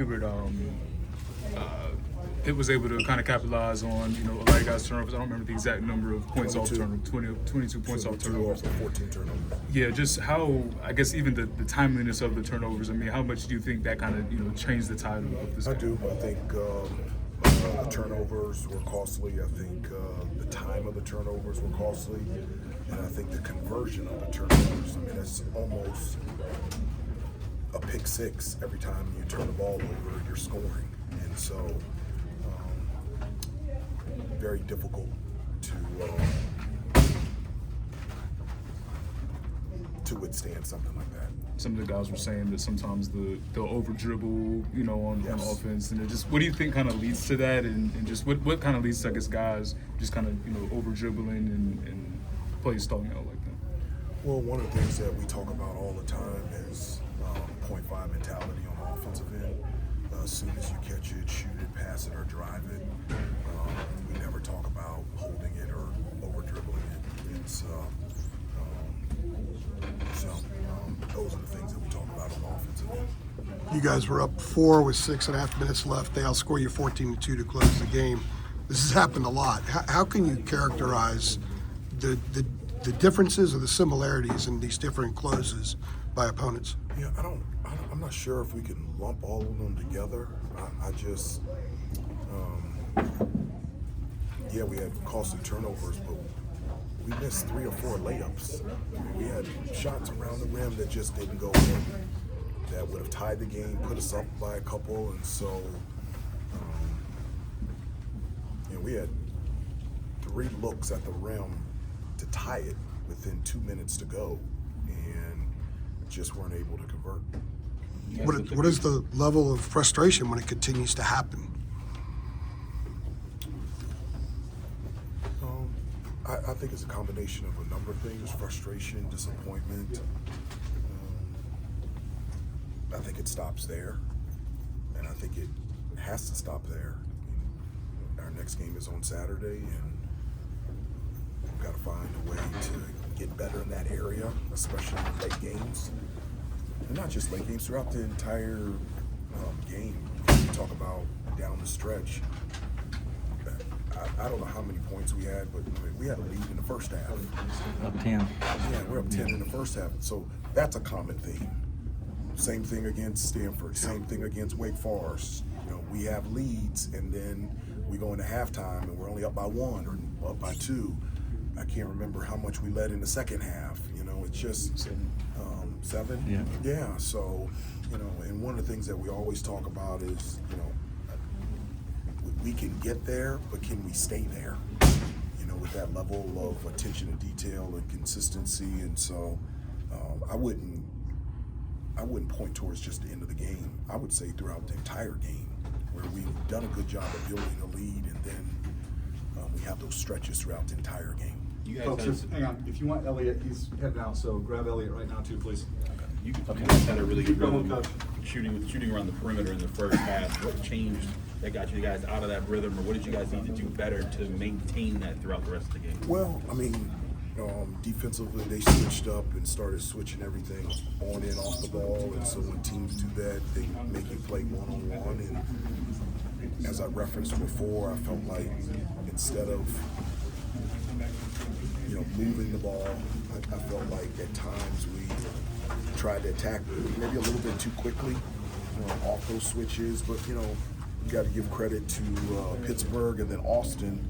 Hubert, Pitt was able to kind of capitalize on, a lot of guys' turnovers. I don't remember the exact number of points 22. off turnovers, 22 points off turnovers. 14 turnovers. Yeah, just how, I guess even the timeliness of the turnovers, I mean, how much do you think that kind of, changed the tide of this game? I do. I think the turnovers were costly. I think the time of the turnovers were costly. And I think the conversion of the turnovers, I mean, it's almost a pick six every time you turn the ball over, you're scoring. And so, very difficult to withstand something like that. Some of the guys were saying that sometimes they'll over dribble, on offense, and what do you think kind of leads to that, and just what kind of leads to, I guess, guys just kind of over dribbling and plays stalling out like that? Well, one of the things that we talk about all the time is 0.5 mentality on the offensive end. As soon as you catch it, shoot it, pass it, or drive it. We never talk about holding it or over dribbling it. It's those are the things that we talk about on the offensive end. You guys were up 4 with 6.5 minutes left. They outscore you 14-2 to close the game. This has happened a lot. How can you characterize the differences or the similarities in these different closes by opponents? Yeah, I'm not sure if we can lump all of them together. I just, we had costly turnovers, but we missed 3 or 4 layups. I mean, we had shots around the rim that just didn't go in. That would have tied the game, put us up by a couple, and so, we had 3 looks at the rim to tie it within 2 minutes to go, and just weren't able to convert. What is the level of frustration when it continues to happen? I think it's a combination of a number of things: frustration, disappointment. I think it stops there, and I think it has to stop there. Our next game is on Saturday, and we've got to find a way to get better in that area, especially in late games. And not just late games, throughout the entire game. We talk about down the stretch. I don't know how many points we had, but we had a lead in the first half. Up 10. Yeah, we're up 10 in the first half. So that's a common theme. Same thing against Stanford, same thing against Wake Forest. We have leads, and then we go into halftime, and we're only up by 1 or up by 2. I can't remember how much we led in the second half. It's just 7. Yeah. Yeah. So, and one of the things that we always talk about is, we can get there, but can we stay there? With that level of attention to detail and consistency. And so, I wouldn't point towards just the end of the game. I would say throughout the entire game, where we've done a good job of building a lead, and then we have those stretches throughout the entire game. You guys hang on. If you want Elliot, he's heading out, so grab Elliot right now too, please. You guys had a really good rhythm shooting around the perimeter in the first half. What changed that got you guys out of that rhythm, or what did you guys need to do better to maintain that throughout the rest of the game? Well, I mean, defensively they switched up and started switching everything on and off the ball, and so when teams do that, they make you play one-on-one. And as I referenced before, I felt like instead of moving the ball, I felt like at times we tried to attack maybe a little bit too quickly off those switches. But you got to give credit to Pittsburgh, and then Austin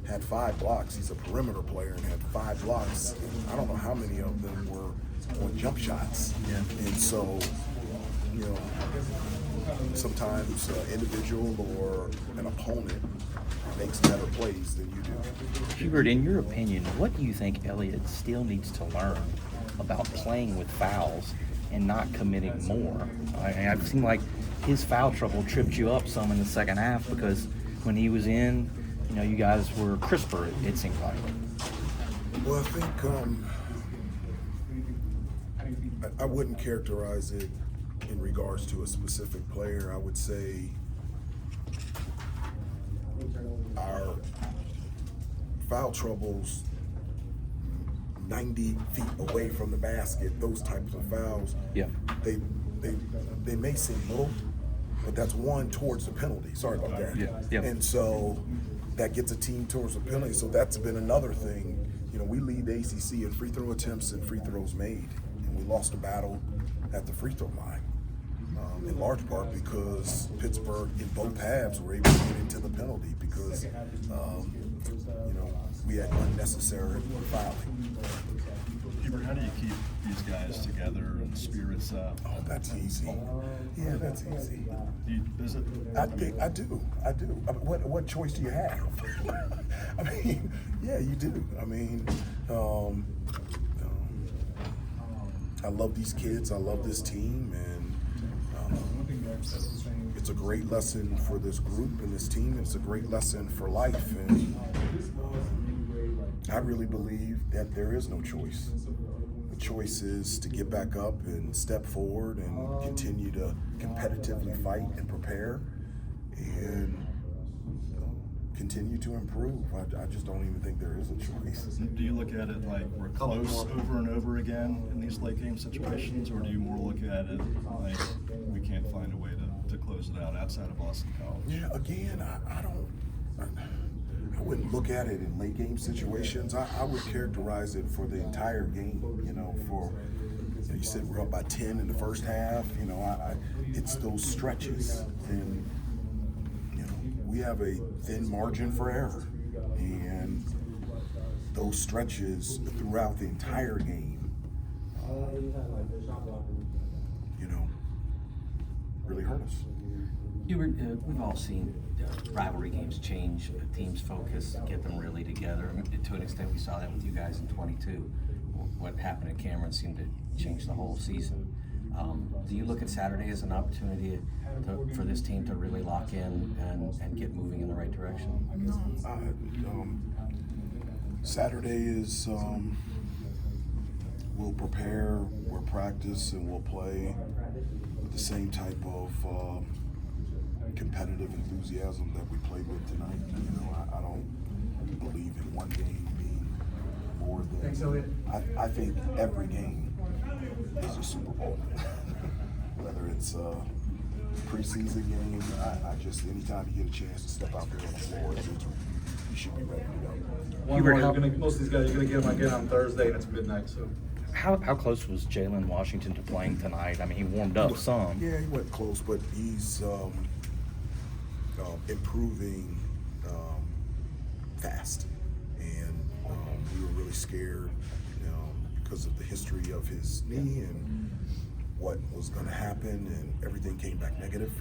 had 5 blocks. He's a perimeter player and had 5 blocks. I don't know how many of them were on jump shots. Yeah. And so, sometimes an individual or an opponent makes better plays than you do. Hubert, in your opinion, what do you think Elliott still needs to learn about playing with fouls and not committing more? I've seen like his foul trouble tripped you up some in the second half, because when he was in, you guys were crisper, it seemed like. Well, I think I wouldn't characterize it in regards to a specific player. I would say our foul troubles 90 feet away from the basket, those types of fouls, Yeah. they may seem little, but that's one towards the penalty. Sorry about that. Yeah. And so that gets a team towards the penalty. So that's been another thing. You know, we lead the ACC in free throw attempts and free throws made, and we lost a battle at the free throw line. In large part because Pittsburgh, in both halves, were able to get into the penalty because, you know, we had unnecessary fouling. Hubert, how do you keep these guys together and spirits up? Oh, that's easy. Yeah, that's easy. Is it? I do. I mean, what choice do you have? I mean, yeah, you do. I mean, I love these kids. I love this team, and it's a great lesson for this group and this team. It's a great lesson for life, and I really believe that there is no choice. The choice is to get back up and step forward and continue to competitively fight and prepare and continue to improve. I just don't even think there is a choice. Do you look at it like we're close over and over again in these late game situations, or do you more look at it like we can't find a way to close it out outside of Boston College? Yeah, again, I wouldn't look at it in late game situations. I would characterize it for the entire game. You know, you said we're up by 10 in the first half. You know, it's those stretches, and you know we have a thin margin for error, and those stretches throughout the entire game, you know, really hurt us. Hubert, we've all seen rivalry games change teams' focus, get them really together. To an extent, we saw that with you guys in 22. What happened at Cameron seemed to change the whole season. Do you look at Saturday as an opportunity for this team to really lock in and get moving in the right direction? Saturday is we'll prepare, we'll practice, and we'll play with the same type of competitive enthusiasm that we played with tonight. You know, I don't believe in one game being more than. I think every game is a Super Bowl. Whether it's a preseason game, I just anytime you get a chance to step out there on the floor, you should be ready to go. Hubert, most of these guys, you're going to get them again on Thursday, and it's midnight, so. How close was Jalen Washington to playing tonight? I mean, he warmed up some. Yeah, he went close, but he's improving fast, and we were really scared, you know, because of the history of his knee and what was going to happen, and everything came back negative.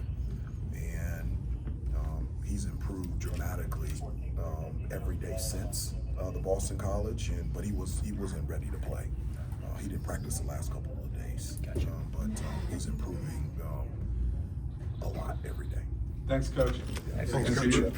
And he's improved dramatically every day since the Boston College, but he wasn't ready to play. He didn't practice the last couple of days. Gotcha. But he's improving a lot every day. Thanks, Coach. Yeah. Thanks, Appreciate Coach. it.